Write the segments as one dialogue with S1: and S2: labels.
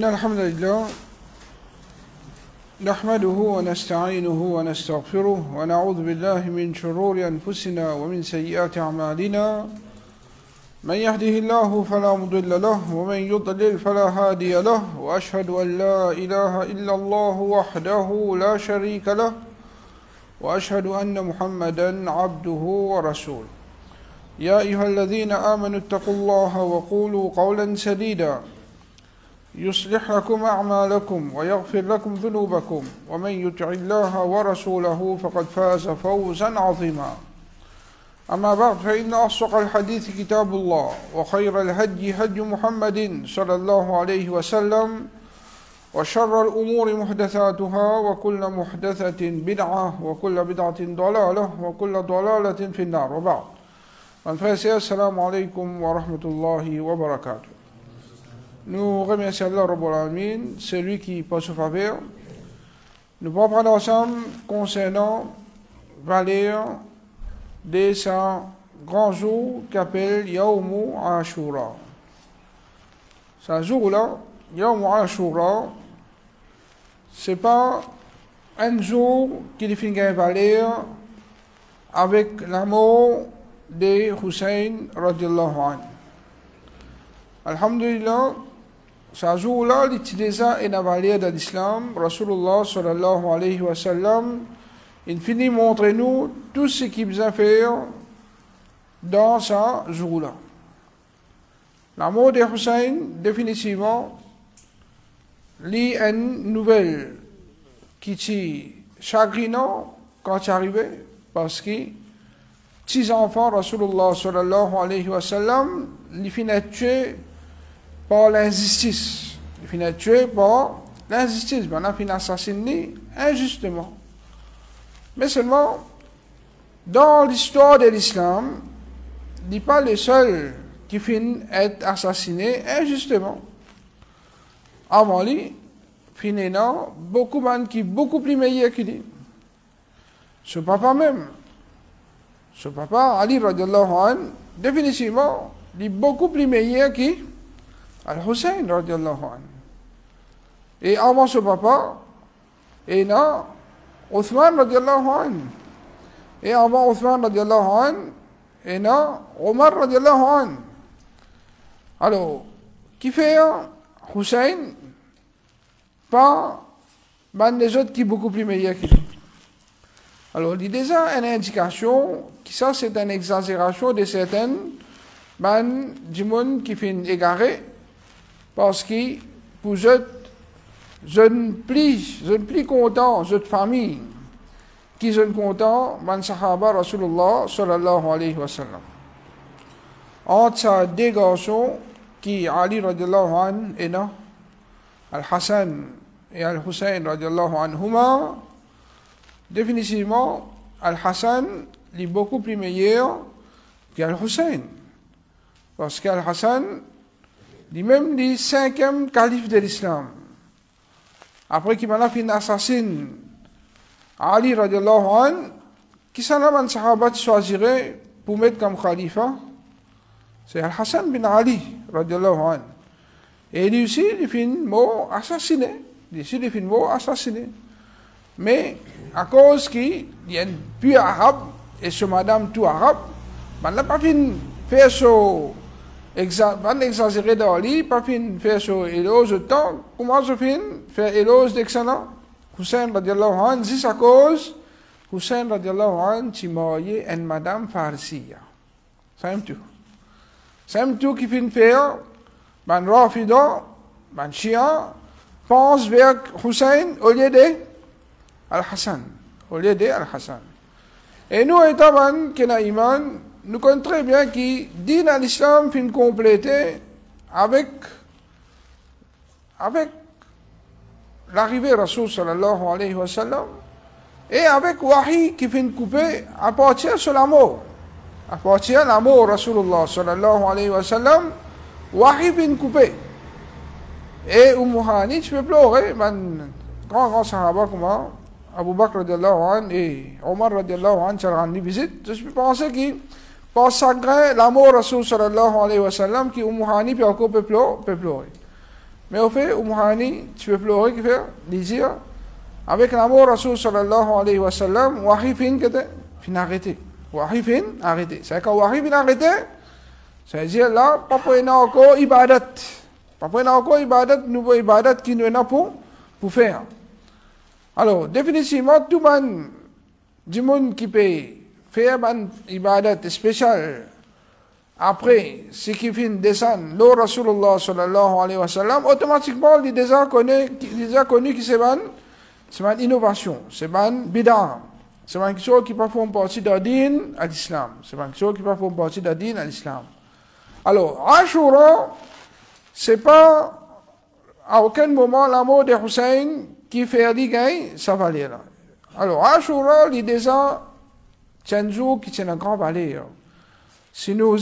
S1: إن الحمد لله نحمده ونستعينه ونستغفره ونعوذ بالله من شرور أنفسنا ومن سيئات أعمالنا من يهده الله فلا مضل له ومن يضلل فلا هادي له وأشهد أن لا إله إلا الله وحده لا شريك له وأشهد أن محمدا عبده ورسوله يا أيها الذين آمنوا اتقوا الله وقولوا قولا سديدا يصلح لكم أعمالكم ويغفر لكم ذنوبكم ومن يطع الله ورسوله فقد فاز فوزا عظيما أما بعد فإن أصدق الحديث كتاب الله وخير الهدي هدي محمد صلى الله عليه وسلم وشر الأمور محدثاتها وكل محدثة بدعة وكل بدعة ضلالة وكل ضلالة في النار وبعد السلام عليكم ورحمة الله وبركاته. Nous remercions Allah Rabbul Alamin, celui qui porte son faveur. Nous allons prendre ensemble concernant valeur de ce grand jour qu'appelle Yawmu Ashura. Ce jour-là, Yawmu Ashura, ce n'est pas un jour qui définit une valeur avec la mort de Hussein radiallahu anhu. Alhamdulillah, ce jour-là, l'utilisation est une valeur de l'islam. Rasulullah sallallahu alayhi wa sallam, il finit montrer nous tout ce qu'il besoin faire dans ce jour-là. La mort de Hussein, définitivement, lit une nouvelle qui est chagrinante quand c'est arrivé, parce que 6 enfants, Rasulullah sallallahu alayhi wa sallam, il finit tué par l'injustice. Il finit tué par l'injustice. Maintenant, il finit assassiné injustement. Mais seulement, dans l'histoire de l'islam, il n'est pas le seul qui finit être assassiné injustement. Avant lui, finalement, beaucoup de gens qui sont beaucoup plus meilleurs que lui. Ce papa même, ce papa, Ali radiallahu anhu, définitivement, il est beaucoup plus meilleur que Al-Hussein radiallahu anhu. Et avant ce papa, il y a Othman radiallahu anhu. Et avant Othman radiallahu anhu, il y a Omar radiallahu anhu. Alors, qui fait Hussein? Pas les autres qui sont beaucoup plus meilleurs que lui. Alors, il y a déjà une indication que ça, c'est une exagération de certaines du monde qui finissent égarés, parce que pour eux, je ne plus content, cette famille, qui sont contents, man sahaba Rasulullah sallallahu alayhi wa sallam. Entre ces deux garçons, qui Ali radiallahu anhu et Al-Hassan et Al-Hussein radiallahu anhuma, définitivement, Al-Hassan est beaucoup plus meilleur qu'Al-Hussein. Parce qu'Al-Hassan est même le 5e calife de l'islam. Après qu'il m'a fait un assassin, Ali radiallahu anhu, qui s'en a un sahaba choisirait pour mettre comme khalifa, c'est Al-Hassan bin Ali radiallahu anhu. Et lui aussi, il fait un mot assassiné. Mais à cause qu'il y a un puits arabe, et ce madame tout arabe, on n'a pas fait faire ce exagéré dans lui, pas fait faire ce éloge de temps. Comment je fais faire éloge d'excellent? Hussein radiallahu anhu, c'est à cause Hussein radiallahu anhu, qui marié une madame Farsiya. C'est tout qui fait faire, man Rafida, man Shia, pense vers Hussein au lieu de Al-Hassan. Et nous, étant qui n'a iman, nous connaissons très bien que din à l'islam finit complété avec l'arrivée de Rasul sallallahu alayhi wa sallam et avec Wahi qui finit coupé à partir de l'amour. À partir de l'amour Rasulullah sallallahu alayhi wa sallam, Wahi finit coupé. Et Hani, tu peux pleurer, grand sahaba comme Abu Bakr radiallahu anhu et Omar radiallahu anhu, tu as rendu visite. Je peux penser que par sacré l'amour Rasul sallallahu alayhi wa sallam, qui Hani peut encore pleurer. Mais au fait, Umuhani, tu veux pleurer, que faire? Désir. Avec l'amour, Rasul sallallahu alayhi wa sallam, wahi fin, fin arrêté. Wahi fin, arrêté. C'est quand wahi fin arrêté, c'est-à-dire là, pas pour une encore ibadat. Pas pour une encore ibadat, nouveau ibadat qui nous est pour faire. Alors, définitivement, tout le monde, du monde qui peut faire une ibadat spéciale, après, ce qui finit descendre, le Rasulullah sallallahu alayhi wa sallam, automatiquement, il est déjà connu que c'est une innovation, c'est une bid'a. C'est quelque chose qui peut faire partie de din à l'islam. C'est quelque chose qui peut faire partie de din à l'islam. Alors, Ashura, c'est pas à aucun moment l'amour de Hussein qui fait l'igay, ça va aller là. Alors, Ashura, il est déjà un jour qui tient un grand valeur. Si nous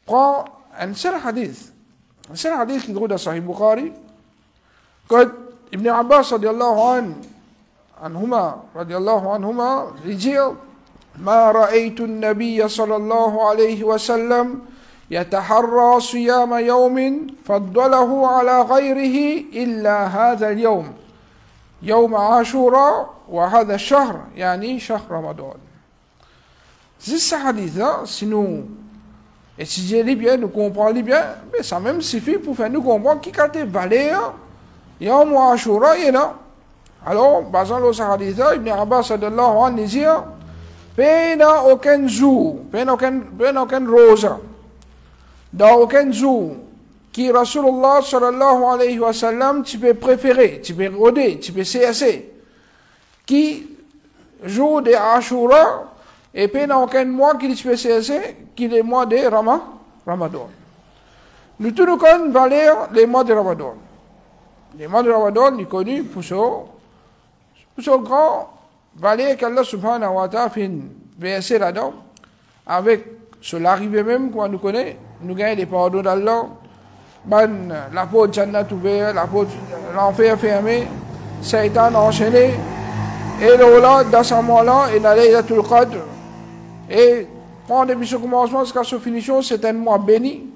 S1: prenons un seul hadith qui trouve dans Sahih Bukhari, quand Ibn Abbas radiallahu anhuma, il dit ما رأيت النبي صلى الله عليه وسلم يتحرى صيام يوم فضله على غيره إلا هذا اليوم يوم عاشوراء وهذا الشهر يعني شهر رمضان. Ce hadith-là, si nous étudions bien, nous comprenons bien, mais ça même suffit pour faire nous comprendre qui a été valeur, Yawm Ashura, il y a. Alors, basant le hadith-là, Ibn Abbas sallallahu alayhi wa sallam dit, pas aucun jour, pas aucun rosa, dans aucun jour, qui Rasulullah sallallahu alayhi wa sallam, tu peux préférer, tu peux roder, tu peux cesser, qui jour de Ashura, et puis dans aucun mois qui est spécialisé, qui est le mois de Ramadan. Nous tous nous connaissons valeur les mois de Ramadan. Les mois de Ramadan, nous connus pour ce grand valeur qu'Allah subhanahu wa ta'ala fait verser là-dedans, avec l'arrivée même qu'on nous connaît, nous gagnons les pardons d'Allah, la porte Jannat ouverte, la porte l'enfer fermé, Satan enchaîné, et là, dans ce mois-là, il allait à tout le Qadr. Et pendant depuis ce commencement jusqu'à sa finition, c'est un mois béni.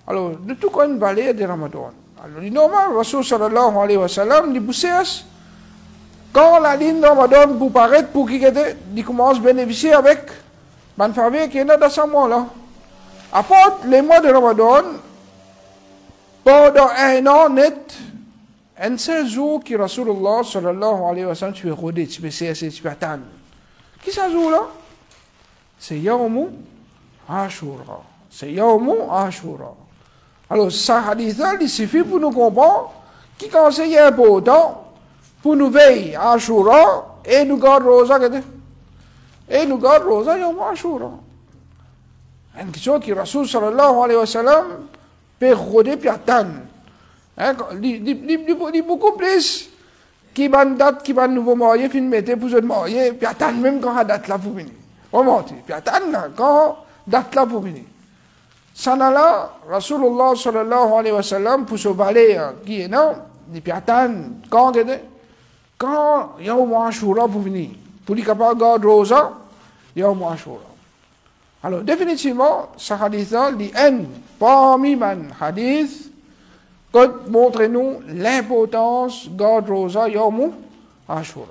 S1: Alors, de tout cas, une valeur de Ramadan. Alors, il normal, Rasul sallallahu alayhi wa sallam, il pousse, quand la ligne de Ramadan vous paraît, pour qu'il commence à bénéficier avec une faveur qui est dans ce mois-là. Après les mois de Ramadan, pendant un an net, un seul jour qui Rasulullah sallallahu alayhi wa sallam, tu peux rôder, tu peux cesser, tu peux attendre. Qui est ce jour-là? C'est Yawm Ashura. C'est Yawm Ashura. Alors, ce hadith-là, il suffit pour nous comprendre qui conseille important pour nous veiller à Ashura et nous garder rosa. Et nous garder rosa Yawm Ashura. Une question qui Rasul sallallahu alayhi wa sallam peut rôder puis attendre. Il beaucoup plus qui va date, qui va nouveau marié, fin mettre pour se marier, puis attendre même quand la date là pour venir. Remonter, puis attendre quand date là pour venir. Ça là, Rasulullah sallallahu alayhi wa sallam, pour se valer qui est non, et puis attendre quand Yawm Ashura pour venir. Pour lui capable de garder rosa, Yawm Ashura. Alors, définitivement, ce hadith-là, il est parmi les hadiths qui montre-nous l'importance de garder rosa Yawm Ashura.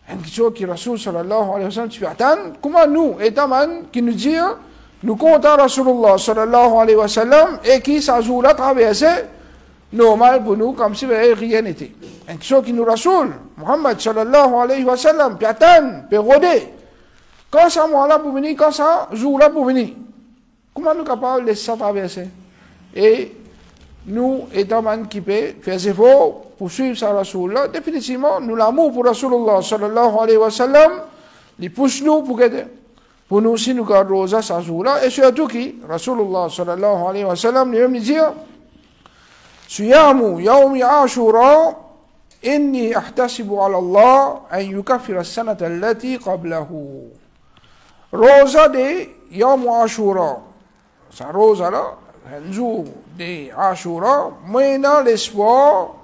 S1: Une question qui Rasul sallallahu alayhi wa sallam, tu peux attendre. Comment nous, étant qui nous dit, nous comptons Rasulullah sallallahu alayhi wa sallam, et qui s'ajoute à traverser, normal pour nous, comme si rien n'était. Une question qui nous Rasul, Muhammad sallallahu alayhi wa sallam, peut attendre, peut rôder. Quand ça mois-là pour venir, quand ça jour-là pour venir. Comment nous sommes capables de laisser ça traverser? Et nous, étant qui peut faire des efforts pour suivre sa Rasulullah, définitivement, nous l'amour pour Rasulullah sallallahu alayhi wa sallam, il pousse nous pour nous aussi nous garder rosa sa jour-là, et surtout qui, Rasulullah sallallahu alayhi wa sallam, lui-même dit, Siyamu yawmi ashura, inni ahtasibu ala Allah, an yukaffira as-sanata allati qablahu. Rosa de Yawm Ashura. Sa rosa là, un jour de Ashura, moi dans l'espoir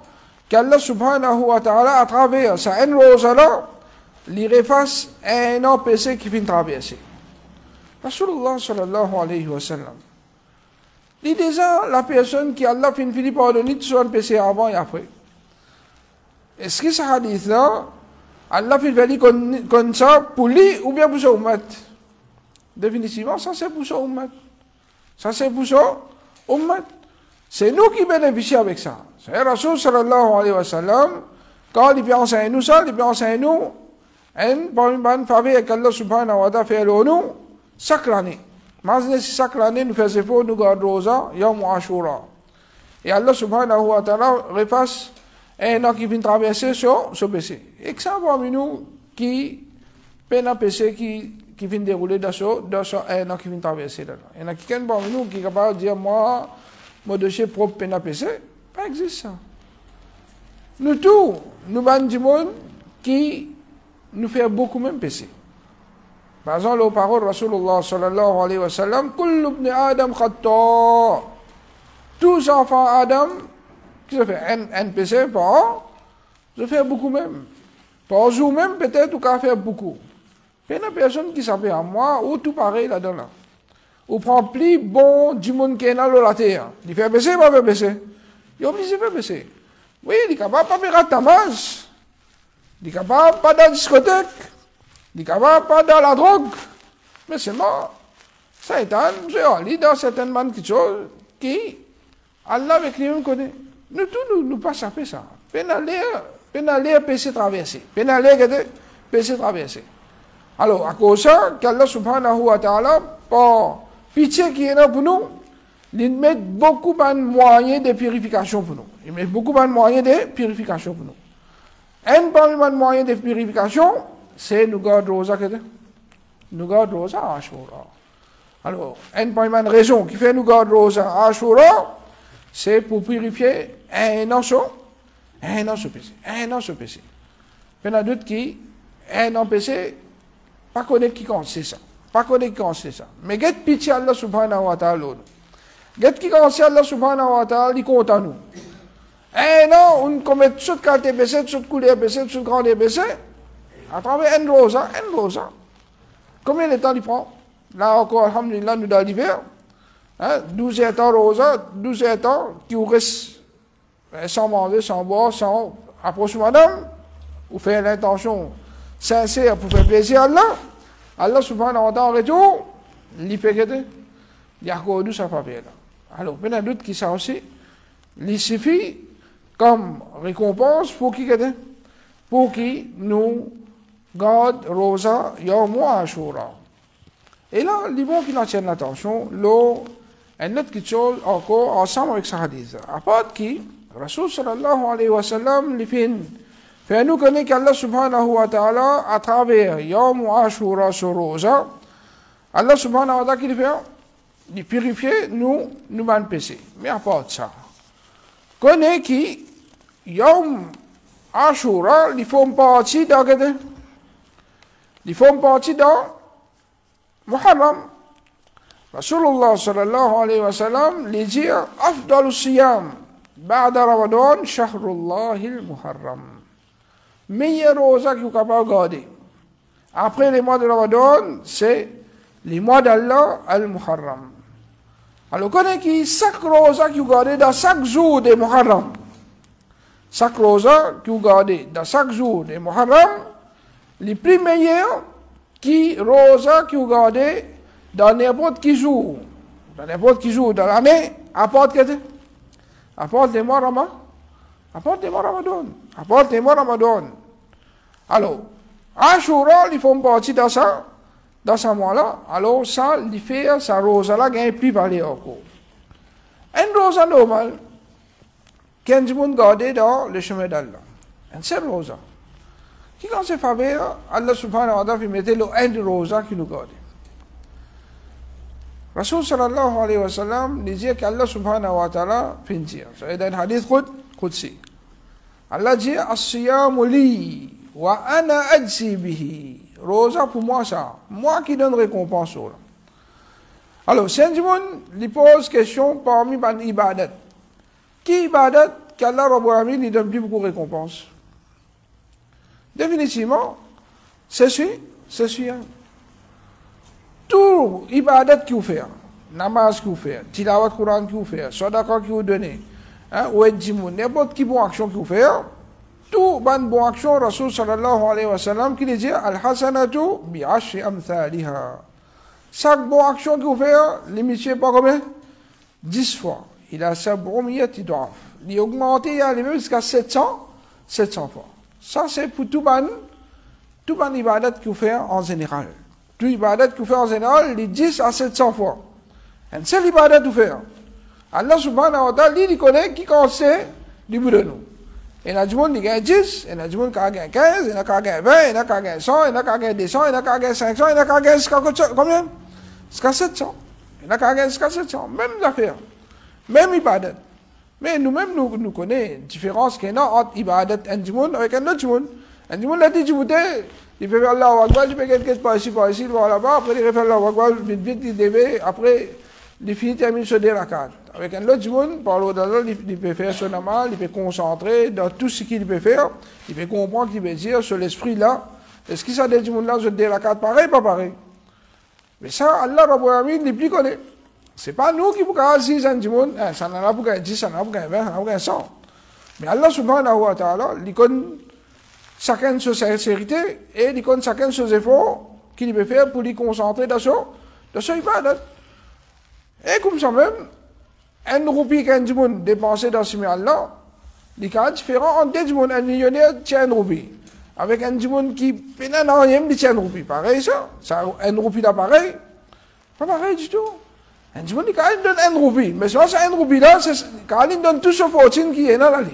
S1: qu'Allah subhanahu wa ta'ala à travers sa rosa là, lui refasse un an péché qui vient traverser. Rasulullah sallallahu alayhi wa sallam. Il déjà la personne qui Allah finit pardonner tout son péché avant et après. Est-ce que ce hadith-là, Allah finit comme ça pour lui ou bien pour son ummat? Définitivement, ça c'est pour son ummat. Ça c'est pour son ummat. C'est nous qui bénéficions avec ça. C'est Rasul sallallahu alayhi wa sallam, quand il peut enseigner nous ça, il peut enseigner nous, parmi les faveurs qu'Allah subhanahu wa ta'ala fait à nous, chaque année. Maintenant, si chaque année nous faisons pour nous garder rosa, Yom Ashura. Et Allah subhanahu wa ta'ala repasse un an qui vient traverser ce péché. Et que ça parmi nous qui peine à péché qui vient dérouler dans ce un an qui vient traverser. Il y en a qui parmi nous qui est capable de dire moi, mon dossier propre peine à péché. Pas existe ça. Nous tous, nous avons du monde qui nous fait beaucoup même péché. Par exemple, la parole de Rasulullah sallallahu alayhi wa sallam, Kullu ibn Adam khata. Tous enfants Adam, qui se fait un péché par an, je fais beaucoup même. Par jour même, peut-être, ou qu'à faire beaucoup. Il y a une personne qui s'appelle à moi, ou tout pareil là-dedans là. Ou prend plus bon du monde qui est dans la terre. Il fait baisser, pas faire baisser. Il est obligé de faire baisser. Oui, il est capable de faire tamas. Il est capable de pas dans la discothèque. Il est capable de pas dans la drogue. Mais c'est mort. Ça est un, dans certaines mannes qui, Allah avec lui-même connaît. Nous tous, nous pas saper ça. Pénaler, péché traversé. Pénaler, péché traversé. Alors, à cause de ça, qu'Allah subhanahu wa ta'ala, par pitié qui est là pour nous, il met beaucoup de moyens de purification pour nous. Il met beaucoup de moyens de purification pour nous. Un parmi les moyens de purification, c'est nous garder rosa. Nous garder rosa à Ashura. Alors, un parmi les raisons qui fait nous garder rosa à Ashura, c'est pour purifier un an sur péché. Un an sur péché. Il y en a d'autres qui, un an péché, pas connaître qui c'est ça. Pas connaître qui c'est ça. Mais get pitié Allah subhanahu wa ta'ala. Get qui c'est Allah subhanahu wa ta'ala, il compte à nous. Un an, on commet toute qualité péché, toute couleur péché, toute grandeur péché, à travers un rosa. Combien de temps il prend? Là encore, alhamdulillah, nous dans l'hiver. 12 ans rosa, 12 ans qui vous reste sans manger, sans boire, sans approcher madame, ou faire l'intention sincère pour faire plaisir à Allah. Allah subhanahu wa ta'ala en retour, il fait que il y a encore nous ça fait là. Alors, il y a d'autres qui sont aussi, il suffit comme récompense pour qui nous garde rosa yom ashura. Et là, les bons qui en tiennent l'attention, une autre chose encore ensemble avec ce hadith. À part qui, Rasul sallallahu alayhi wa sallam, les fait nous connaître qu'Allah subhanahu wa ta'ala, à travers Yom Ashura sur Rosa, Allah subhanahu wa ta'ala qui fait, il purifie nous ban péché. Mais à part ça, connaît qui, Yom Ashura, ils font partie dans Muharram. Rasulullah sallallahu alayhi wa sallam, les dit, Afdalu siyam, ba'da Ramadan, shahrullahil Muharram. Meilleur rosa qui est capable de garder. Après les mois de Ramadan, c'est les mois d'Allah al-Muharram. Alors, connaît qui chaque rosa qui est gardé dans chaque jour de Muharram. Chaque rosa qui est gardé dans chaque jour de Muharram, les plus meilleurs qui rosa qui est gardé dans n'importe qui jour. Dans n'importe qui jour dans l'année, apporte les mois Ramadan. Apporte les mois Ramadan. Alors, Ashura, ils font partie dans ce mois-là. Alors, ça, il fait, sa rosa-là, gagne plus valeur encore. Une rosa normale, qu'un monde garde dans le chemin d'Allah. Une seule rosa. Qui, quand c'est faveur, Allah subhanahu wa ta'ala, il mettait une rosa qui nous garde. Rasul sallallahu alayhi wa sallam disait qu'Allah subhanahu wa ta'ala fait dire. C'est un hadith qudsi. Allah dit as-siyamu li wa ana ajzi bihi. Rosa pour moi ça. Moi qui donne récompense. Alors, Saint-Dimon lui pose question parmi les ibadat. Qui ibadat qu'Allah Rabbul Alamin lui donne plus beaucoup de récompense? Définitivement, c'est celui. Tout ibadat qu'il fait. namaz que vous faites, tilawat Quran que vous faites, sadaqa que vous donnez, ou edjimoun, n'importe qui bonne action que vous faites, tout bonne action, Rasul sallallahu alayhi wa sallam, qui dit al-hasanatu bi-ashri amthaliha. Chaque bonne action que vous faites, l'émission pas combien 10 fois. Il a sab'umiyati du'af. Il a augmenté, il a arrivé jusqu'à 700 fois. Ça, c'est pour tout bon ibadat que vous faites en général. Tout ibadat que vous faites en général, les 10 à 700 fois. Un seul ibadat que vous faites. Allah subhanahu wa ta'ala, il connaît qui conseille du bout de nous. Il y a du monde qui gagne 10, il y a du monde qui gagne 15, il y en a qui gagne 20, il y en a qui gagne 100, il y en a qui gagne 200, il y en a qui gagne 500, il y en a qui gagne jusqu'à combien? Jusqu'à 700. Il y en a qui gagne jusqu'à 700. Même affaire. Même ibadat. Mais nous-mêmes, nous connaissons la différence qu'il y a entre ibadat et un monde avec un autre monde. Un monde, là, il peut faire Allahu Akbar, il peut quelque chose par ici, voir là-bas, après il fait Allahu Akbar, vite, il devait, après, il finit, termine sur des rakats. Avec un autre monde, par l'au-delà, il peut faire son amal, il peut concentrer dans tout ce qu'il peut faire, il peut comprendre ce qu'il veut dire sur l'esprit là. Est-ce qu'il s'agit du monde là, sur des rakats pareil, pas pareil? Mais ça, Allah Rabbul Alamin, il plus connaît. C'est pas nous qui pouvons dire un monde, ça n'en a pas 10, ça n'en a pas 20, ça n'en a pas 100. Mais Allah subhanahu wa ta'ala, il connaît chacun sur sa sincérité et il connaît chacun sur ses efforts qu'il peut faire pour lui concentrer dans son ibadat. Et comme ça même, un roupie qu'un monde dépensé dans ce Allah, il y a différent entre des monde, un millionnaire tient un roupie. Avec un monde qui peine un rien, il tient un roupie. Pareil ça, un roupie là pareil, pas pareil du tout. Un monde qui donne un roupie, mais ça c'est un roupie là, c'est quand il donne tout ce fortune qui est dans la vie.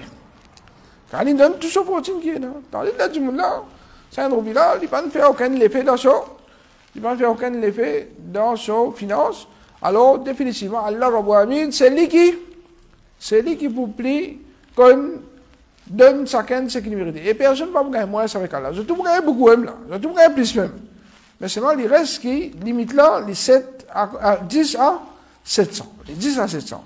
S1: Quand il donne tout ce fortune qui est là, tandis que du monde là, c'est un roupie là, il ne peut pas faire aucun effet dans ça, il ne peut pas faire aucun effet dans son finance. Alors, définitivement, Allah Rabbul Alamin, c'est lui qui vous plie, qu'on donne chacun ce qu'il mérite. Et personne ne va gagner moins avec Allah. Je trouve gagner beaucoup même là. Je trouve gagner plus même. Mais seulement, il reste qui limite là, les 10 à 700. Les 10 à 700.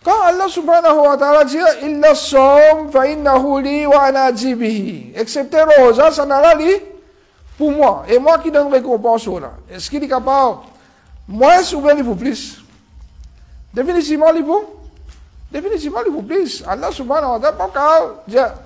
S1: Quand Allah subhanahu wa ta'ala dit, Illa som fa innahu li wa ana bihi. Excepté Rosa, ça n'a pas li pour moi. Et moi qui donne récompense là. Est-ce qu'il est capable? Moins ou bien il faut plus? Définitivement, il faut. Définitivement, il faut plus. Allah subhanahu wa ta'ala, pas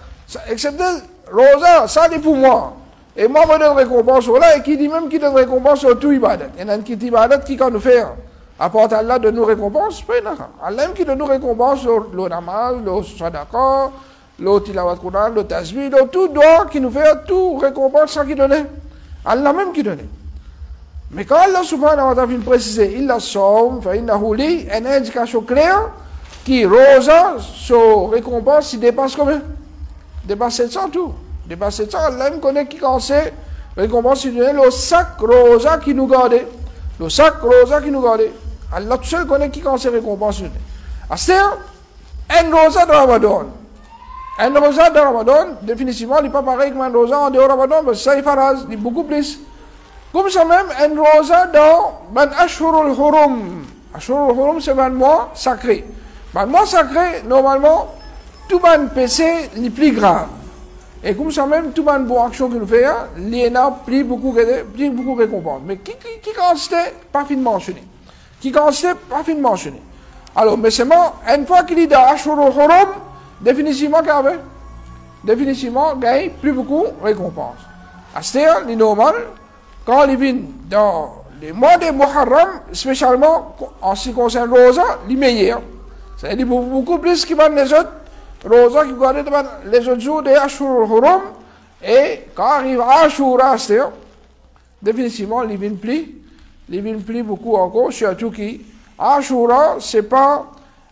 S1: excepté Rosa, ça c'est pour moi. Et moi, je donne récompense là, et qui dit même qu'il donne récompense sur tout ibadat. Il y en a qui dit ibadat qui quand nous faire. Apporte Allah de nous récompense, pas Allah même qui donne nous récompense sur le namaz, le sadaqa, le tilawat Quran, le tasbih, le tout doigt qui nous fait tout récompense sans qui donne. Allah même qui donne. Mais quand Allah subhanahu wa ta'ala vient préciser, il a somme, innahu li, une indication claire, qui rosa, son récompense, il dépasse combien? Dépasse 700 tout. Dépasse 700, Allah me connaît qui quand c'est, récompense, il donne le sac rosa qui nous garde. Le sac rosa qui nous garde. Allah tout seul connaît qui quand c'est récompense. C'est-à-dire, un rosa de Ramadan. Un rosa de Ramadan, définitivement, il n'est pas pareil qu'un rosa en dehors de Ramadan, parce que ça, il faraz, il est beaucoup plus. Comme ça même, un rosa dans Ben Ashurul Hurum. Ashurul Hurum, c'est un mois sacré. Un mois sacré, normalement, tout ban péché, les plus grave. Et comme ça même, tout ban bonne action que nous faisons, il y en a plus beaucoup récompense. Mais qui consiste pas fin mentionné? Qui consiste pas fin mentionné? Alors, mais seulement, une fois qu'il est dans Ashurul Hurum, définitivement, gagne plus beaucoup récompense. C'est-à-dire, il est normal, quand il vient dans les mois de Muharram, spécialement en ce qui concerne Rosa, les meilleurs. C'est-à-dire beaucoup plus que les autres Rosa qui gardent les autres jours de Ashurul Hurum. Et quand arrive Ashura, c'est-à-dire, définitivement, il vient plus beaucoup encore, surtout que Ashura, ce n'est pas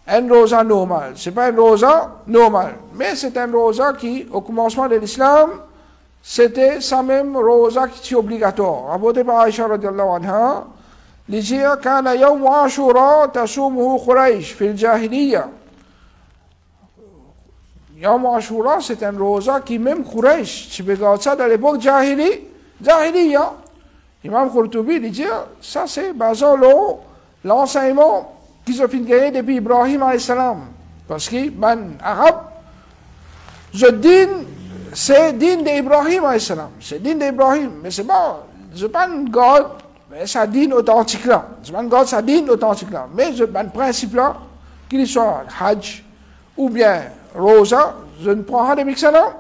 S1: un rosa normal. Ce n'est pas un rosa normal. Mais c'est un rosa qui, au commencement de l'islam, c'était ça même rosa qui est obligatoire. Rapporté par Aïcha radiallahu anha, il dit Kana yawm Ashura tasumuhu Quraysh fil jahiliya. Yawm Ashura, c'est un rosa qui même Quraysh, tu peux regarder ça dans l'époque jahiliya. Imam Qurtubi dit ça c'est basé l'enseignement qu'ils ont fait gagner depuis Ibrahim alayhi salam. Parce que, ben, arabe, je dis, c'est din d'Ibrahim alayhi salam. C'est din d'Ibrahim. Mais c'est pas, je pas une God mais ça dit authentique là. Je ne garde ça dit authentique là. Mais le principe là, qu'il soit Hajj ou bien Rosa, je ne prends pas de mix là.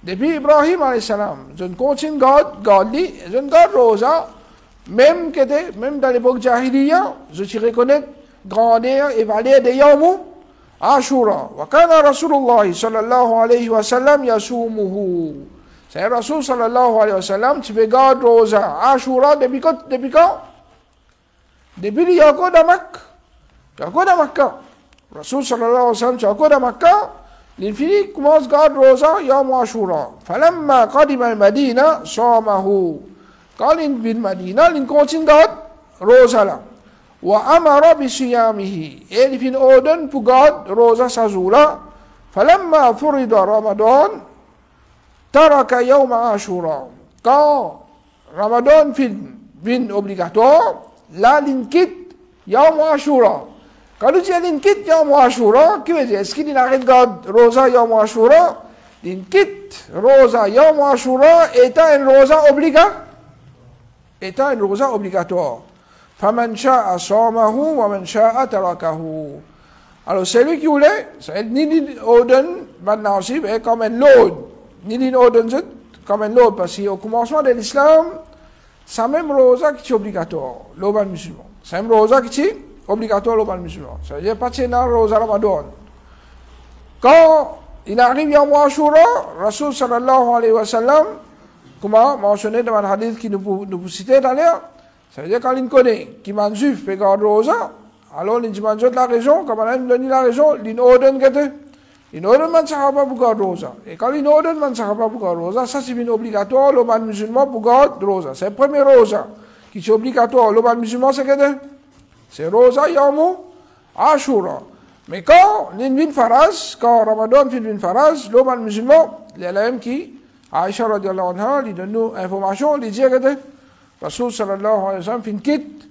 S1: Depuis Ibrahim alayhi salam, je ne continue garder, je ne garde Rosa, même dans l'époque Jahiliya, je te reconnais grandeur et valeur de Yawmu Ashura. Wa kana Rasulullah sallallahu alayhi wa sallam yasumuhu. C'est Rasul sallallahu alayhi wa sallam, tu peux garder Rosa Ashura depuis quand? Depuis le Yaqo de Makkah. Rasul sallallahu alayhi wa sallam, Yaqo de Makkah, l'infini commence à garder Rosa Yawmu Ashura. Falamma qadima al-Madina samahu. Quand il vient Madina, il continue à garder Rosa là. Wa amara bi siyamihi. Et il fin ordonne pour garder Rosa Sazula. Falamma furida Ramadan, taraka yawma Ashura. Quand Ramadan fin obligatoire, là, il quitte Yawm Ashura. Quand il dit qu'il quitte Yawm Ashura, qui veut dire, est-ce qu'il arrête de garder Rosa Yawm Ashura? Il quitte Rosa Yawm Ashura étant une rosa obligatoire. فَمَنْ شَاءَ صَامَهُ وَمَنْ شَاءَ تَرَكَهُ. Alors, celui qui voulait, c'est ni ordonne maintenant aussi, mais comme un lot. Ni ordonne comme un lot, parce qu'au commencement de l'islam, c'est même rosa qui est obligatoire, l'oban musulman. C'est même rosa qui est obligatoire, l'oban musulman. Ça veut dire, pas de rosa Ramadan. Quand il arrive Yawm Ashura, Rasul sallallahu alayhi wa sallam, comment mentionné dans le hadith qui nous citait d'ailleurs, ça veut dire quand il connaît qui mange juif peut garder rosa, alors il mange de la région, comme on a donné la région, il ordonne que il ordonne man sahaba pour garder rosa. Et quand il ordonne man sahaba pour garder rosa, ça c'est une obligatoire, le man musulman pour garder rosa. C'est le premier rosa qui est obligatoire, le man musulman c'est que c'est rosa Yawmu Ashura. Mais quand il vient faraz, quand Ramadan vient faraz, le man musulman, il y a l'âme qui Aïcha radiallahu anha, il donne nous information, il dit que Rasul sallallahu alayhi wa sallam fin quitte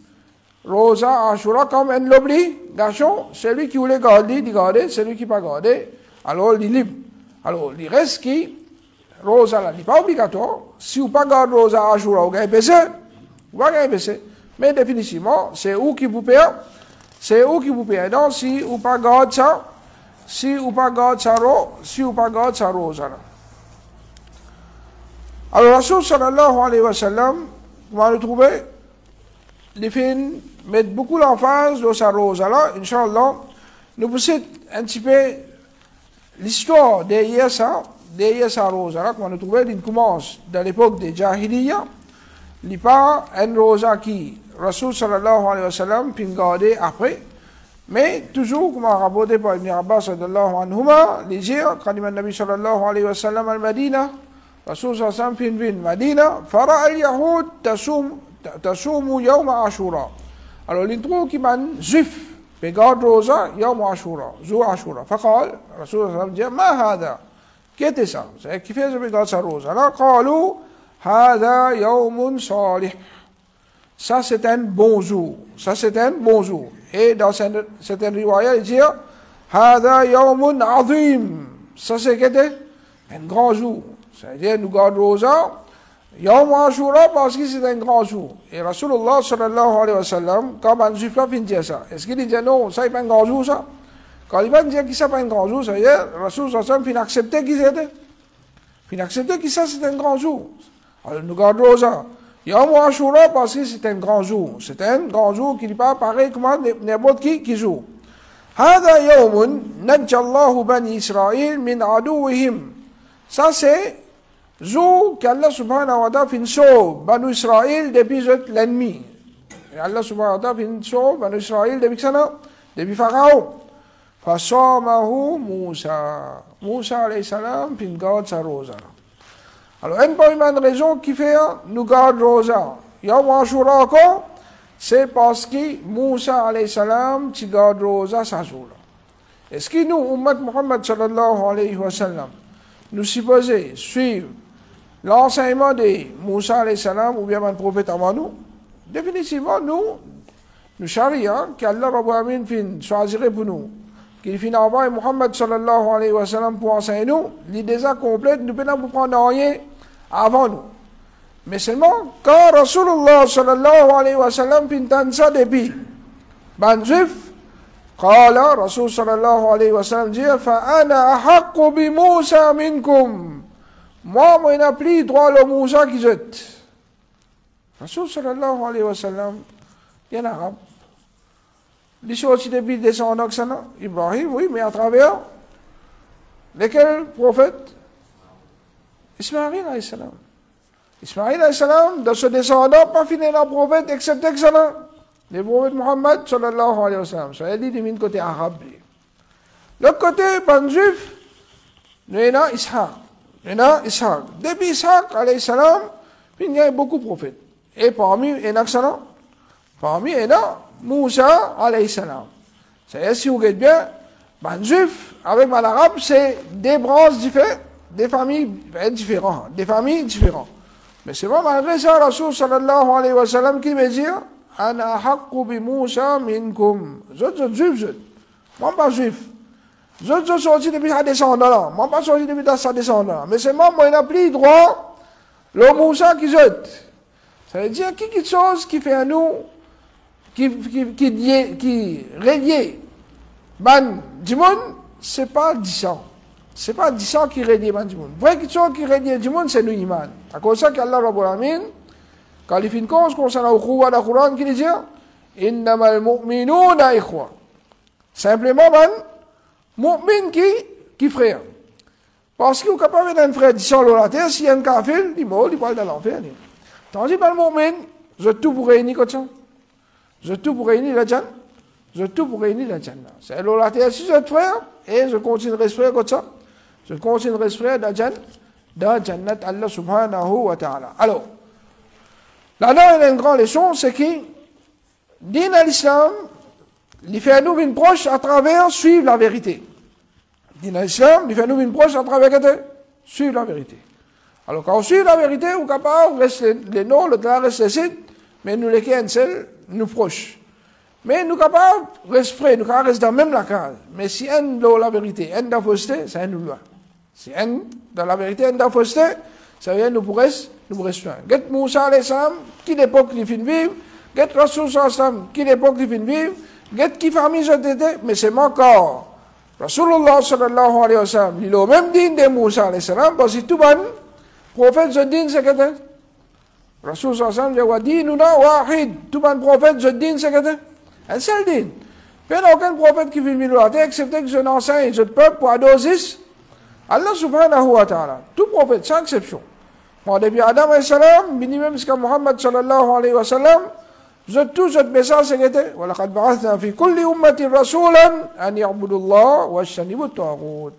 S1: Rosa Ashura comme une obligation. Celui qui voulait garder, il garde, celui qui n'a pas gardé, alors il est libre. Alors il reste qui, Rosa là, il n'est pas obligatoire. Si vous ne pas garder Rosa Ashura, vous gagnez baisser. Mais définitivement, c'est où qui vous paye. Donc si vous ne pas garder ça, si vous ne pas garder ça Rosa là. Alors, Rasul sallallahu alayhi wa sallam, vous allez trouver, les filles mettent beaucoup l'emphase dans sa rose. Alors, Inch'Allah, nous pouvons un petit peu l'histoire derrière sa rose. Alors, qu'on a trouvé, il commence dans l'époque des Jahiliya, il n'y a pas un rosa qui, Rasul sallallahu alayhi wa sallam, puis gardé après, mais toujours, comme a rapporté par Ibn Abbas sallallahu anhuma, les dire, quand il m'a Nabi sallallahu alayhi wa sallam al-Madina, Rasul sallallahu alayhi wa sallam fin Madina, fara al-Yahud tasumu yawma Ashura. Alors, l'intro qui m'a juif, regarde rosa yawma Ashura, zu Ashura. Faqal, Rasul sallallahu alayhi wa sallam dit, ma hada? Qu'est-ce que ça? C'est qui fait ce regarde sa rosa? Alors, qalu, hada yawmun salih. Ça, c'est un bon jour. Et dans certaines riwaya, il dit, hada yawmun azim. Ça, c'est un grand jour. C'est-à-dire, nous gardons rosa, Yawm Ashura, parce que c'est un grand jour. Et Rasulullah sallallahu alayhi wa sallam, quand un juif là, il dit ça. Est-ce qu'il dit non, ça n'est pas un grand jour, ça? Quand il va dire que ça n'est pas un grand jour, ça veut dire, Rasulullah sallallahu alayhi wa sallam, il acceptait qu'il c'était. Il acceptait que ça, c'est un grand jour. Alors, nous gardons rosa. Yawm Ashura, parce que c'est un grand jour. C'est un grand jour qui n'est pas pareil comme n'importe qui joue. هذا يوم نجى الله بني إسرائيل من عدوهم. Ça, c'est jour qu'Allah subhanahu wa ta'ala fin sauve Banu Israël depuis l'ennemi. Et Allah subhanahu wa ta'ala fin sauve Banu Israël depuis Pharaon. Fasamahu Moussa. Moussa alayhi salam fin garde sa rosa. Alors, une raison qui fait nous garde rosa. Yawm Ashura encore, c'est parce que Moussa alayhi salam tu garde rosa sa jour. Est-ce que nous, Ummat Muhammad sallallahu alayhi wa sallam, nous supposons suivre l'enseignement de Moussa alayhi salam ou bien un prophète avant nous? Définitivement, nous charia qu'Allah Rabbil Alamin fin choisirait pour nous, qu'il fin envoie Muhammad sallallahu alayhi wa sallam pour enseigner nous, l'idée complète, nous ne pouvons pas prendre rien avant nous. Mais seulement, quand Rasulullah sallallahu alayhi wa sallam pintan ça depuis, ban juif, قال رسول صلى الله عليه وسلم dit فأنا أحق بموسى منكم moi il n'a plus droit le Moussa qui jette Rasul sallallahu alayhi wa sallam il y en a arabe les choses depuis descendants que ça Ibrahim oui mais à travers lesquels prophètes Ismaïl alayhi salam Ismaïl alayhi salam de ce descendant pas fini un prophète excepté que ça le prophète Muhammad sallallahu alayhi wa sallam. Ça a dit du côté arabe. L'autre côté, ban juif, nous avons Ishaq. Nous avons Ishaq. Depuis Ishaq alayhi salam, il y a beaucoup de prophètes. Et parmi eux, il y en a parmi eux, il y a Moussa alayhi salam. Ça y est, si vous regardez bien, ban juif avec ban arabe, c'est des branches différentes, des familles différentes. Des familles différentes. Mais c'est pas malgré ça, Rasul sallallahu alayhi wa sallam qui veut dire أنا أحق بموسى منكم زوج juif je moi pas juif je sorti depuis sa descendant là moi pas sorti depuis sa descendant mais c'est moi il n'a plus droit le Moussa qui jette ça veut dire quelque chose qui fait à nous qui relie ban du monde c'est pas 10 ans c'est pas 10 ans qui relie ban du monde vrai quelque chose qui relie du monde c'est nous iman à cause ça qu'Allah Rabbul Alamin quand il fait une cause concernant le Coran qui dit Innamal mu'minuna ikhwa. Simplement, mu'min qui frère. Parce qu'il est capable d'un frère disant la terre, si un kafir, il mort, il parle de l'enfer. Tandis que le mu'min, je tout pour réunir comme ça. Je tout pour réunir la Jannah. Je tout pour réunir la Jannah. C'est la terre, si je frère, et je continuerai ce frère comme ça. Je continuerai ce frère dans Jannat Allah subhanahu wa ta'ala. Alors, là-dedans, il y a une grande leçon, c'est que, din à l'islam, il fait à nous une proche à travers suivre la vérité. Din à l'islam, il fait à nous une proche à travers suivre la vérité. Alors, quand on suit la vérité, on est capable de rester les noms, le temps reste les sites, mais nous les cancel, nous proches. Mais nous sommes capables de rester près, nous sommes capables de rester dans même la case. Mais si un de la vérité, un de la fausseté, c'est un nous là. Si un de la vérité, un de la fausseté, ça veut dire nous pourrons rester. Get Moussa alayhi salam, qui l'époque il fin vivre, get Rasul sallam, qui l'époque il fin vivre, get qui famille je t'étais, mais c'est encore. Rasulullah sallallahu alayhi wa sallam, il a même dit de Moussa alayhi salam, parce que tout le monde, prophète je dis c'est que Rasul sallam, il a dit nous wahid, tout le monde prophète je dis c'est que un seul din. Il n'y a aucun prophète qui vit milieu excepté que je n'enseigne, je peuple pour adosis. Allah subhanahu wa ta'ala, tout prophète, sans exception. Moi, depuis Adam alayhi salam, minimum jusqu'à Muhammad sallallahu alayhi wa sallam, tout ce message c'est que وَلَقَدْ بَعَثْنَا فِي كُلِّ أُمَّةٍ رَسُولًا أَنْ يَعْبُدُوا اللَّهَ وَاجْتَنِبُوا الطَّاغُوتَ.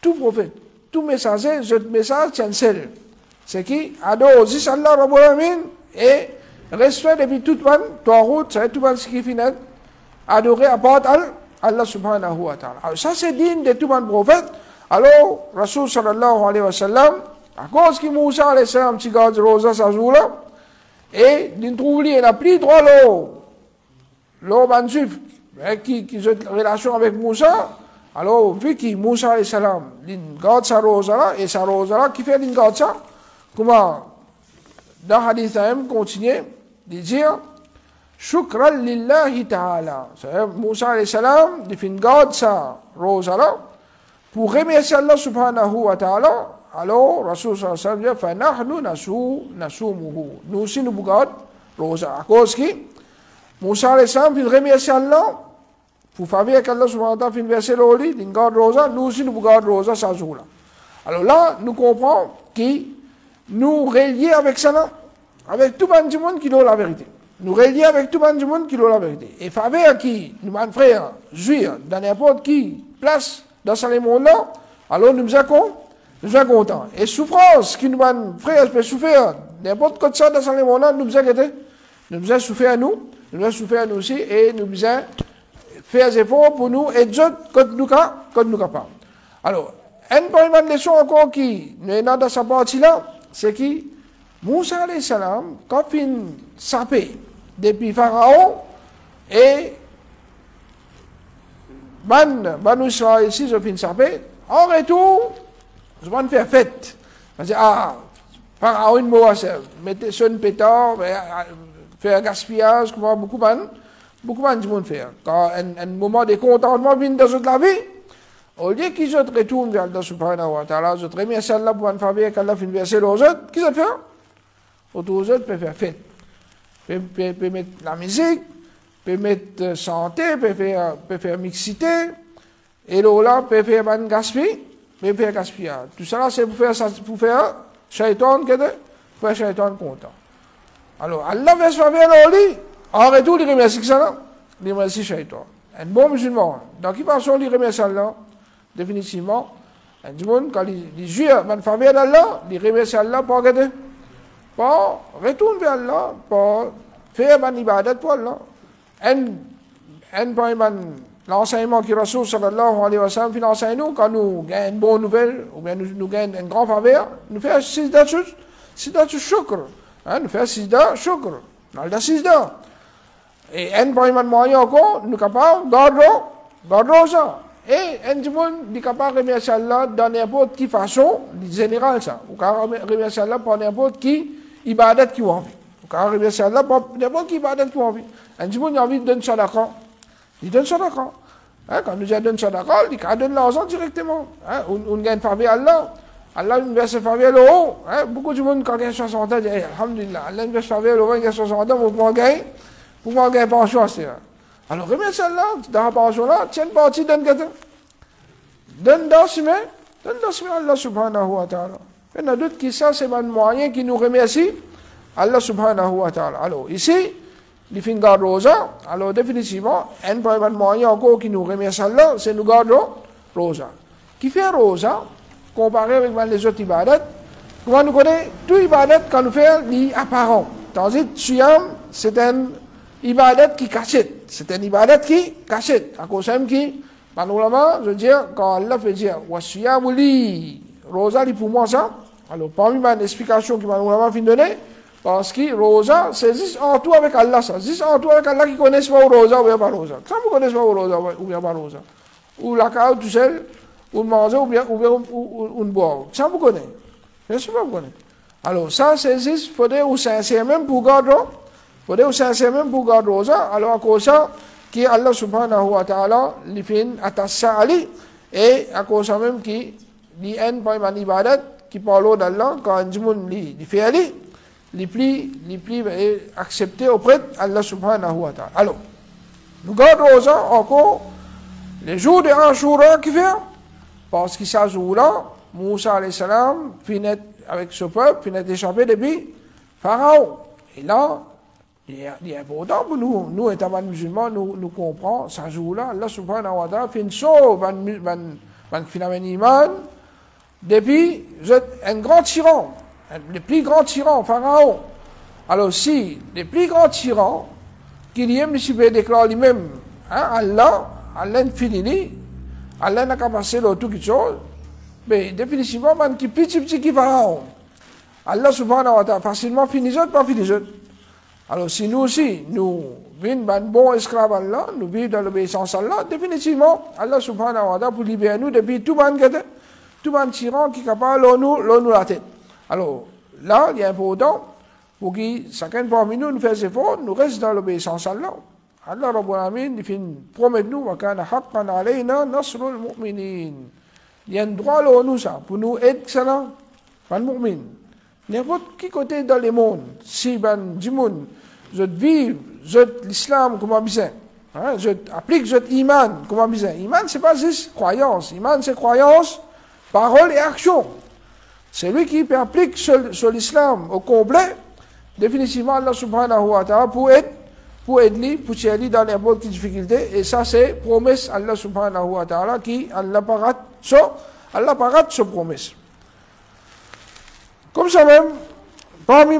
S1: Tout prophète, tout messager, ce message c'est un seul. C'est qui adosis Allah Rabbul Alamin et respect depuis tout le monde, Taghut, c'est tout le monde ce qui finit, adorer à part Allah subhanahu wa ta'ala. Alors ça c'est digne de tout le monde prophète. Alors, Rasul sallallahu alayhi wa sallam, à cause que Moussa alayhi salam, petit gars de Rosa, ça joue là, et d'une trouve il n'a plus droit l'eau ban juif, qui a une relation avec Moussa, alors, vu que Moussa alayhi salam, il garde sa Rosa là, et sa Rosa là, qui fait qu'il garde ça, comment, dans le hadith continue, de dire, Shukran lillahi ta'ala. Moussa alayhi salam, il garde sa Rosa là, pour remercier Allah subhanahu wa ta'ala, alors, Rasul sallallahu alayhi wa sallam dit, فَنَحْنُ نَسُومُهُ. Nous aussi, nous regardons Rosa. À cause qui, Moussa alayhi salam, il remercie Allah, pour faveur qu'Allah subhanahu wa ta'ala, il verset l'oli, il garde Rosa, nous aussi, nous regardons Rosa, ça joue là. Alors là, nous comprenons qui nous relier avec ça, avec tout le monde qui a la vérité. Nous relier avec tout le monde qui a la vérité. Et faveur qui, nous, mon frère, juif, dans n'importe qui place, dans ce monde-là, alors nous sommes contents. Et souffrance qui nous frère peut souffrir, n'importe quoi de ça dans ce monde-là, nous sommes souffrir à nous, aussi, et nous sommes faire des efforts pour nous, et Dieu, quand nous capables. Alors, une leçon encore qui nous est dans cette partie-là, c'est que Moussa alayhi salam, quand il sapé depuis Pharaon, et Banu Israël ici, je finis sapé, en retour, je vais faire fête. Je dis, Pharaon mettez sur une pétard, faire un gaspillage, comment beaucoup de monde faire. Quand un moment de contentement vient dans la vie, au lieu qu'ils se retournent vers Allah subhanahu wa ta'ala, je te remercie Allah pour un faveur qu'Allah fait verser aux autres, qui se fait? Autour aux autres peut faire fête, peut mettre la musique, peut mettre santé, peut faire mixité, et là, peut faire un gaspillage, peut faire gaspillage. Tout ça, c'est pour faire shaitan, pour faire shaitan content. Alors, Allah va se faire au lit, en retour, il remercie que ça, il remercie shaitan. Un bon musulman, dans quelle façon il remercie Allah? Définitivement, un monde, quand il joue en faveur d'Allah, il remercie Allah pour retourner vers Allah, pour faire une ibadat pour Allah. L'enseignement qui Rasul sallallahu alayhi wa sallam enseigne nous, quand nous gagnons une bonne nouvelle, ou bien nous gagnons une grande faveur, nous faisons sida shukr. Nous faisons sida shukr. Nous faisons sida. Et un moyen encore, nous sommes capables de garder ça. Et un monde est capable de remercier Allah dans n'importe quelle façon, général ça. Ou capable de remercier Allah pour n'importe qui ibadat qui a envie. Ou capable de remercier Allah pour n'importe qui ibadat qui a envie. Un monde a envie de donner sadaqa. Il donne sadaqa. Quand nous donne sadaqa, il donne l'argent directement. On gagne faveur Allah. Allah nous verse faveur le haut. Beaucoup de monde quand il y a 60 ans, dit alhamdulillah, Allah nous verse faveur le haut, il y a 60 ans, pour gagner pension. Alors, remercie Allah, dans la pension-là, tiens parti d'un gâteau. Donne dans ce Allah subhanahu wa ta'ala. Il y en a d'autres qui savent, c'est un moyen qui nous remercie Allah subhanahu wa ta'ala. Alors, ici, les fins garde rosa, alors définitivement, un moyen encore qui nous remercie Allah, c'est nous garder rosa. Qui fait rosa, comparé avec les autres ibadats, comment nous connaissons, tout ibadat quand nous faisons, il est apparent. Tandis que Siyam, c'est un ibadat qui cachette. C'est un ibadat qui cachette. À cause même qui, malheureusement, je veux dire, quand Allah fait dire, Wasiyam li, rosa, li pour moi ça. Alors, parmi mes explications qui malheureusement fin donner, parce que rosa, c'est juste en tout avec Allah ça. Juste en tout avec Allah qui connaissent pas rosa ou bien pas rosa. Ça vous connaissez pas rosa ou bien pas rosa. Ou la carotte tout seul, ou manger ou bien boire. Ça vous connaissez. Bien sûr, vous connaissez. Alors, ça, c'est juste, il faudrait ou sincère même pour garder. Faudrait aussi même pour garder rosa, alors à cause ça, qui Allah subhanahu wa ta'ala, li fin atassa ali, et à cause ça même qui, li en pas une ibadat, qui parle d'Allah, quand un monde li fait ali, li pli accepté auprès d'Allah subhanahu wa ta'ala. Alors, nous gardons rosa encore, les jours de Ashura qui fait, parce que ça jour-là, Moussa alayhi salam, finit avec ce peuple, finit échappé depuis Pharaon. Et là, il est important pour nous. Nous, étant musulmans, nous comprenons, ce jour-là, Allah subhanahu wa ta'ala fait une sauve, un phénomène iman, depuis un grand tyran, le plus grand tyran, Pharaon. Alors, si le plus grand tyran, qu'il y ait, M. peut déclarer lui-même, Allah fini, Allah n'a qu'à passer le tout qui chose, mais définitivement, qui petit qui Pharaon. Allah subhanahu wa ta'ala facilement finit, pas fini. Alors, si nous aussi, nous vivons un bon esclave à Allah, nous vivons dans l'obéissance à Allah, définitivement, Allah subhanahu wa ta'ala pour libérer nous depuis tout le tyran qui est capable de nous la tête. Alors, là, il est important pour que chacun parmi nous fasse effort, nous reste dans l'obéissance à Allah. Allah Rabbul Alamin, il promet nous, wa kana haqqan alayna nasrul mu'minin. Il y a un droit à nous, ça, pour nous aider, ça, pas le mu'min. N'importe qui côté dans le monde, si du monde, je vis, l'islam comme besoin, je applique iman comme besoin. Iman, c'est pas juste croyance. Iman, c'est croyance, parole et action. Celui qui applique sur l'islam au complet, définitivement, Allah subhanahu wa ta'ala, pour aider, pour tirer dans n'importe quelle difficulté. Et ça, c'est promesse Allah subhanahu wa ta'ala qui, Allah parade ce promesse. Comme ça même, parmi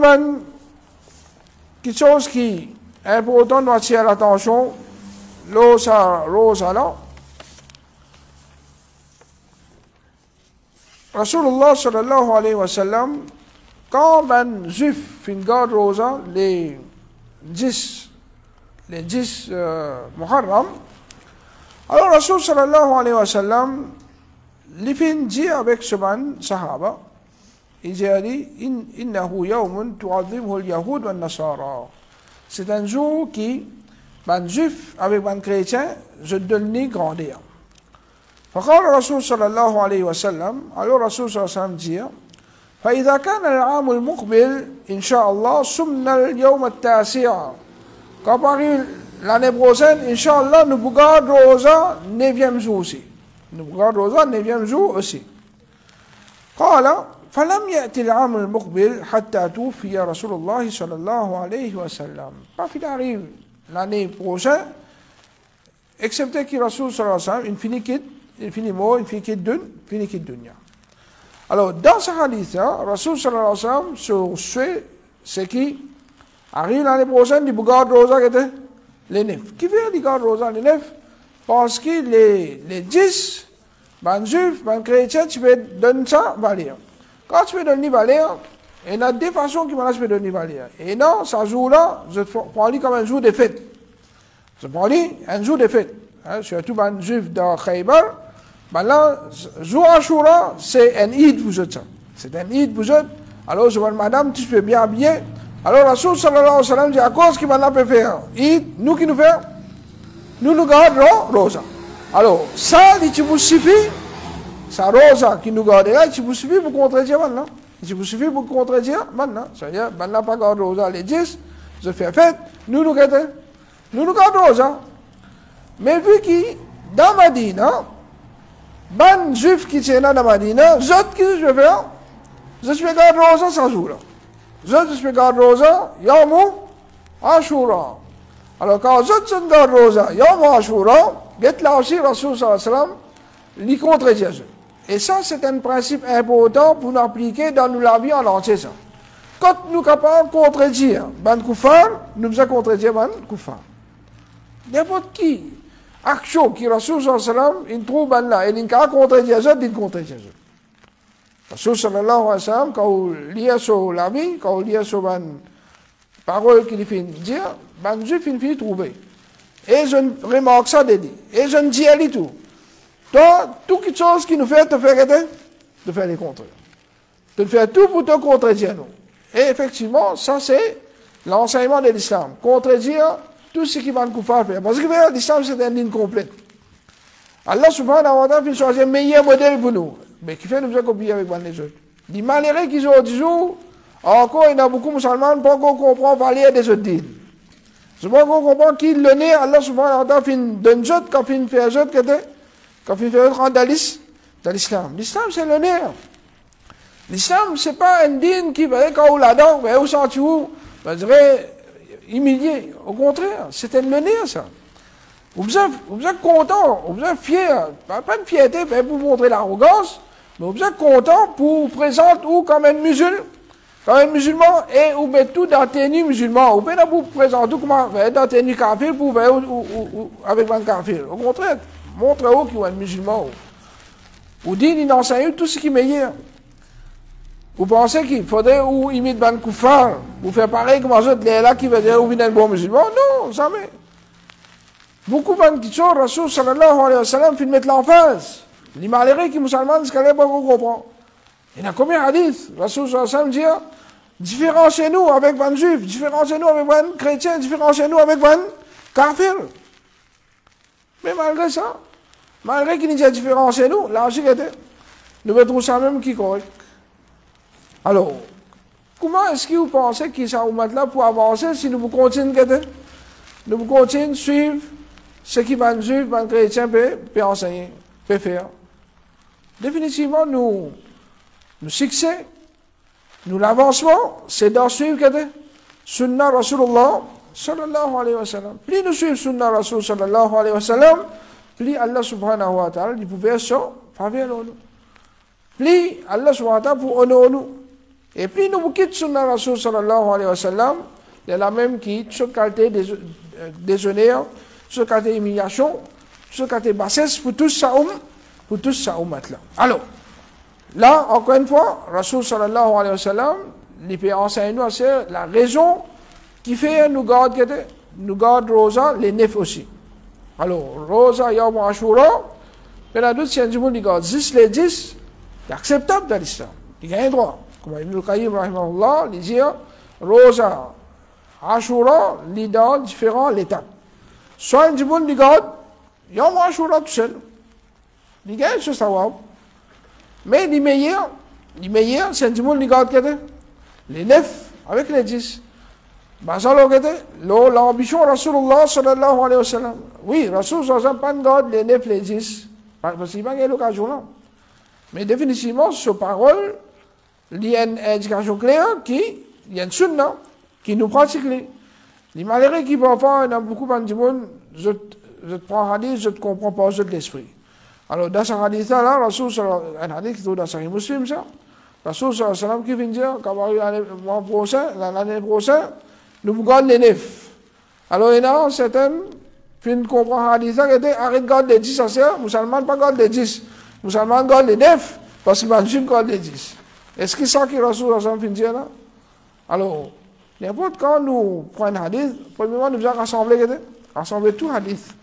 S1: quelque chose qui est important de attirer l'attention, rosa là, Rasulullah sallallahu alayhi wa sallam, quand un juif fin garde rosa, les 10 Muharram, alors Rasul sallallahu alayhi wa sallam, les fin dit avec ce sahaba, il a dit innahu yawmun tu'azzimuhu al-yahud wa an-nasara. C'est un jour qui, les juifs avec les chrétiens, je donne grandeur. فقال الرسول صلى الله عليه وسلم alors الرسول صلى الله عليه وسلم dit فإذا كان العام المقبل إن شاء الله صمنا اليوم التاسع. Quand parie l'année prochaine, Inch'Allah, nous regardons Rosa 9e jour aussi. Nous regardons Rosa 9e jour aussi. قال فلم يأتي العام المقبل حتى توفي رسول الله صلى الله عليه وسلم. Quand il arrive l'année prochaine, excepté que Rasul sallallahu alayhi wa sallam, il finit mort, il finit quitte dunya. Alors, dans ce hadith-là, Rasul sallallahu alayhi wa sallam, sur ce qui arrive l'année prochaine, il regarde Rosa qui était les 9. Qui veut regarder Rosa les 9? Parce que les 10, les juifs, les chrétiens, tu peux donner ça, valer. Quand tu peux donner valeur, il y a deux façons qui peux donner valeur. Et non, ce jour-là, je prends comme un jour de fête. Je prends un jour de fête. Surtout les juifs de Khaybar. Là, jour Ashura, c'est un Eid pour eux. C'est un Eid pour eux. Alors, je vois madame, tu peux bien habiller. Alors, Rasul sallallahu alayhi wa sallam dit à cause qu'il va faire Eid, nous qui nous faisons, nous gardons Rosa. Alors, ça, il vous suffit. Ça, Rosa qui nous garde là, il vous suffit pour contredire maintenant. Il vous suffit pour contredire maintenant. C'est-à-dire, maintenant, pas garder Rosa les 10, je fais fête, nous gardons. Nous gardons Rosa. Mais vu que dans Madina, les juifs qui sont dans Madina, je vais faire, je vais garder Rosa sans jour. Je vais garder Rosa, Yawmu Ashura. Alors quand je garde Rosa, Yawmu Ashura, get là aussi, Rasul sallallahu alayhi wa sallam, lui contredire. Et ça, c'est un principe important pour nous appliquer dans la vie en entier. Ça. Quand nous sommes capables de contredire ban koufar, nous devons contredire ban koufar. N'importe qui, action qui Rasul sallallahu alayhi wa sallam, il trouve ban là, et il ne contredire ça, il contredire ça. Rasul sallallahu alayhi wa sallam, quand il lit sur la vie, quand il lit sur ban parole qu'il fait dire, ban juif il finit trouver. Et je remarque ça de dit. Et je ne dis à lui tout. Donc, toute chose qui nous fait te faire de faire les contraires. De faire tout pour te contredire nous. Et effectivement, ça c'est l'enseignement de l'islam. Contredire tout ce qui va nous faire. Parce que l'islam c'est une ligne complète. Allah subhanahu wa ta'ala il choisit le meilleur modèle pour nous. Mais qui fait nous copier avec les autres. Les malheureux qui sont du jour, encore il y a beaucoup de musulmans qui ne comprennent pas les des autres dînes. Je ne comprends pas qu'il le nez, Allah subhanahu wa ta'ala fin donne autres, quand il fait autres, quand il fait autres dans l'islam. L'islam c'est le nez. L'islam c'est pas un dîne qui va quand on l'adore, mais où sens-tu où? Je dirais humilié. Au contraire, c'est un le nez ça. Vous êtes content, vous êtes fier, pas une fierté pour montrer l'arrogance, mais vous êtes content pour vous présenter ou comme un musulman. Quand un musulman et ou met tout dans tenue musulman, ou bien vous présenter comment dans tenue kafir pour avec un kafir. Au contraire, montrez-vous qu'il est un musulman. Ou dites il enseigne tout ce qui est meilleur. Vous pensez qu'il faudrait ou imiter ban koufar, ou faire pareil comme les autres là qui veut dire ou bien un bon musulman? Non, jamais. Beaucoup de gens, Rasul sallallahu alayhi wa sallam, ils mettent l'emphase. Les malheureux qui musulmans, ce qu'elle est pas comprendre. Il y a combien de hadiths? Rasul sallallahu alayhi wa sallam dit différenciez-nous avec les juifs, différenciez-nous avec les chrétiens, différenciez-nous avec les kafirs. Mais malgré ça, malgré qu'il y ait différenciez-nous, la logique était, nous mettons ça même qui est correct. Alors, comment est-ce que vous pensez qu'ils sont là pour avancer si nous continuons à suivre ce qui les juifs, les chrétiens peuvent enseigner, peuvent faire? Définitivement, nous succès, nous l'avancement, c'est d'en suivre Sunnah Rasulullah sallallahu alayhi wa sallam. Plus nous suivons Sunnah Rasul sallallahu alayhi wa sallam, plus Allah subhanahu wa ta'ala il pouvait se faveur nous. Plus Allah subhanahu wa ta'ala pour honorer nous. Et plus nous quittons Sunnah Rasul sallallahu alayhi wa sallam, il y a la même qui, toute qualité déshonneur, toute qualité humiliation, toute qualité bassesse pour tous ça là. Alors, là, encore une fois, Rasul sallallahu alayhi wa sallam, il peut enseigner nous c'est la raison qui fait nous garde Rosa, les 9 aussi. Alors, Rosa, Yawm Ashura, mais la d'autres, si un monde garde 10 les 10, c'est acceptable dans l'islam. Il y a un droit. Comme Ibn al-Qayyim, rahimahullah, il dit, Rosa, Ashura, il dans différentes étapes. Soit un djiboun, il garde, Yom Ashura tout seul. Il gagne ce sawab. Mais les meilleurs, c'est un djiboun, il garde les 9 avec les 10. L'ambition Rasulullah sallallahu alayhi wa sallam. Oui, Rasulullah sallallahu alayhi wa sallam, pas de les 9, les 10. Parce qu'il n'y a pas l'occasion là. Mais définitivement, ce parole, il y a une indication claire il y a une sunna qui nous pratique. Les malheureux qui parfois, il y a beaucoup de gens, je te prends un hadith, je te comprends pas, je te l'esprit. Alors, dans ce hadith-là, Rasul sallallahu alayhi wa sallam, un hadith qui est dans Sahih Muslim, ça, Rasul sallallahu alayhi wa sallam qui vient dire, l'année prochaine, nous regardons les 9. Alors, il y a certains qui comprennent le hadith, qui arrête de garder les 10, ça c'est, musulmans pas garder les 10. Musulmans gardent les 9, parce que les musulmans gardent les 10. Est-ce que c'est ça que Rasul sallallahu alayhi wa sallam dit là? Alors, n'importe quand nous prenons un hadith, premièrement, nous devons rassembler tout hadith.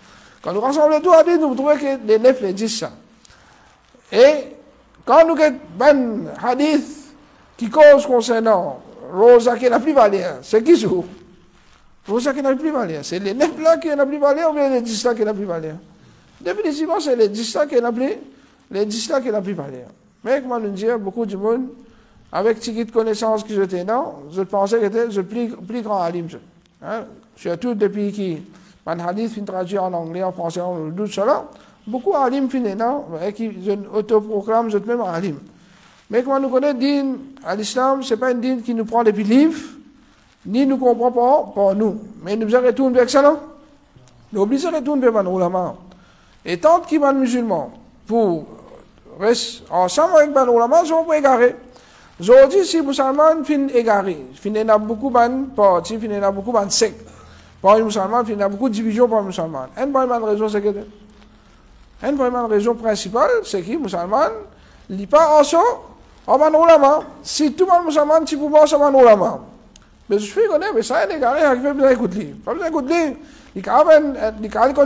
S1: Quand nous rassemblons tout hadith, nous trouvons que les 9, les 10, ça. Et quand nous avons un hadith qui cause concernant Rosa qui est la plus valeur, c'est qui joue? Rosa qui est la plus valeur. C'est les 9 là qui est la plus valeur ou bien les 10 là qui est la plus valeur? Définitivement, c'est les 10 là qui est la plus valeur. Mais comme on dit, beaucoup de monde, avec petite connaissance que j'étais dans, je pensais que j'étais le plus grand alim. Hein? Surtout depuis que mon hadith finit traduit en anglais, en français, en tout cela, beaucoup d'alim finissent dans, et qui autoproclament, je même alim. Mais comme nous connaissons, din à l'islam, ce n'est pas une din qui nous prend depuis le livre, ni nous comprend pas pour nous. Mais nous devons retourner vers ça, nous obligés de retourner vers nos ulama. Et tant qu'ils sont musulmans, pour rester ensemble avec nos ulama, ils sont pas égarés. Aujourd'hui, si les musulmans sont égarés, il y a beaucoup de partis, il y a beaucoup de sectes. Pour les musulmans, il y a beaucoup de divisions pour les musulmans. Une raison, c'est que une raison principale, c'est que les musulmans ne lisent pas ensemble. Si tout le monde musulman, tu peux pas ça ulama. Mais je suis connu, mais ça est égaré, il fait besoin d'écouter. Pas besoin d'écouter. Il quand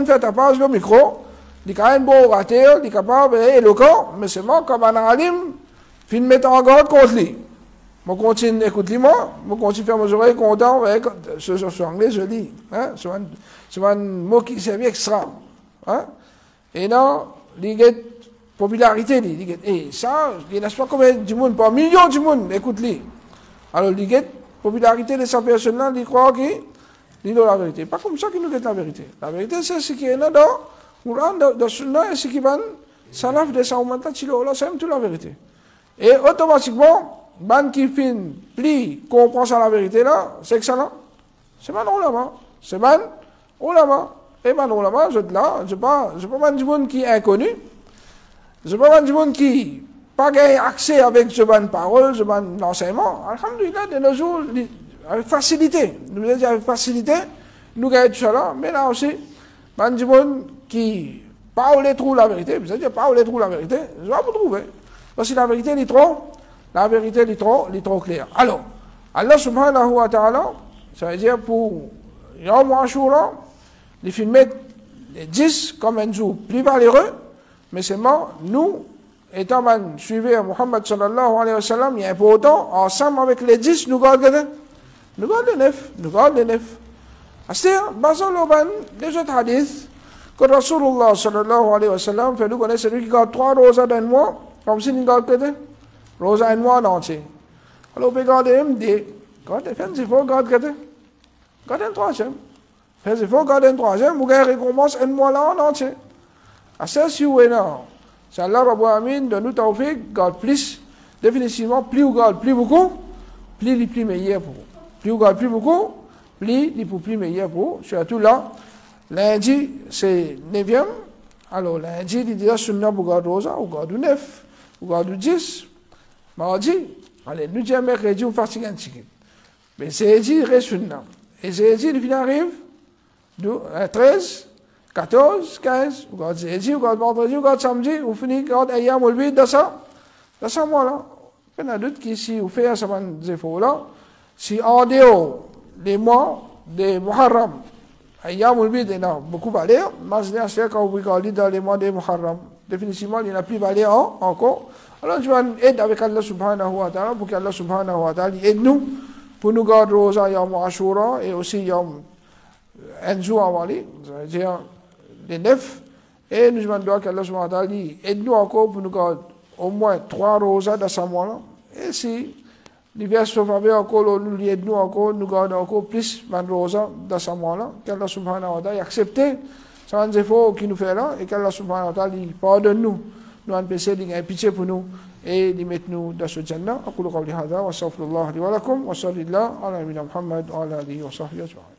S1: fait ta page le micro, il quand un bon orateur, il est capable éloquent, mais c'est moi comme un alim, puis mettre en garde contre lui. Je continue d'écouter moi, je continue de faire mes oreilles content avec ce anglais, je lis. Hein? C'est un mot qui servait extra. Hein? Et non, il y a popularité, et ça, il n'y a pas combien de monde, pas millions de monde, écoute-les. Alors, il y a popularité de cette personne-là, il croit qu'il dit la vérité. Pas comme ça qu'il nous dit la vérité. La vérité, c'est ce qui est là dans le Coran, dans Sunna, et ce qui va, salaf de sa ummata, c'est toute la vérité. Et automatiquement, ban qui finit, plus comprend ça la vérité là, c'est que ça là, c'est ban ulama. C'est ban ulama. Et ban ulama, je là, je pas ban du monde qui est inconnu. Je ne sais pas du monde qui n'a pas accès avec ce ban parole, ce ban enseignement. Alhamdulillah, de nos jours, avec facilité. Nous avons dit avec facilité, nous gagnons tout cela. Mais là aussi, ban du monde qui parle trop la vérité, vous avez parle trop la vérité, je vais vous trouver. Parce que la vérité est trop claire. Alors, Allah subhanahu wa ta'ala, ça veut dire pour Yom Ashura, il faut mettre les 10 comme un jour plus valeureux. Mais seulement, nous, étant suivis à Muhammad sallallahu alayhi wa sallam, il est important, ensemble avec les 10, nous gardons les 9. C'est-à-dire, basant le ban des autres hadiths, que Rasulullah sallallahu alayhi wa sallam fait nous connaître celui qui garde 3 rosas d'un mois, comme si nous gardions rosas un mois en entier. Alors, on peut garder un dé. Il faut garder un troisième. Il faut garder un troisième, vous gagnez récompense un mois là en entier. Ça, si vous êtes là, c'est Allah Rabbu Amin de nous tawfiq, garde plus, définitivement, plus vous garde plus beaucoup, plus il est plus meilleur pour vous. Plus vous garde plus beaucoup, plus il est plus meilleur pour vous. Surtout là, lundi, c'est 9e. Alors, lundi, il dit, sunna, vous garde rosa, vous garde 9, vous garde 10. Mardi, allez, nous disons mercredi, vous faites un ticket. Mais c'est dit, il reste sunna. Et c'est dit, il arrive, 13. 14, 15, vous gardez jeudi, vous gardez vendredi, vous gardez samedi, vous finissez, vous gardez ayam ou le vide dans ça mois-là. Il y en a d'autres qui, si vous faites ces efforts-là, si en dehors des mois de Muharram, ayam ou le vide, il y en a beaucoup valeur, mais c'est quand vous regardez dans les mois de Muharram, définitivement, il n'y en a plus valeur encore. Alors, je vais aider avec Allah subhanahu wa ta'ala pour qu'Allah subhanahu wa ta'ala aide nous pour nous garder Rosa Yom Ashura et aussi Yom Enzo Awali, c'est-à-dire les 9. Et nous demandons qu'Allah subhanahu wa ta'ala aide nous encore pour nous garder au moins 3 Rosas dans ce mois-là. Et si l'hiver se fait encore, nous aide nous encore, nous gardons encore plus de Rosas dans ce mois-là, qu'Allah subhanahu wa ta'ala accepte sans effort qui nous fait là et qu'Allah subhanahu wa ta'ala pardonne nous. Nous avons pensé qu'il y a pitié pour nous et de mettre nous dans ce Jannah. أقول قولي هذا وأستغفر الله لي ولكم وصلى الله على نبينا محمد وعلى آله وصحبه أجمعين.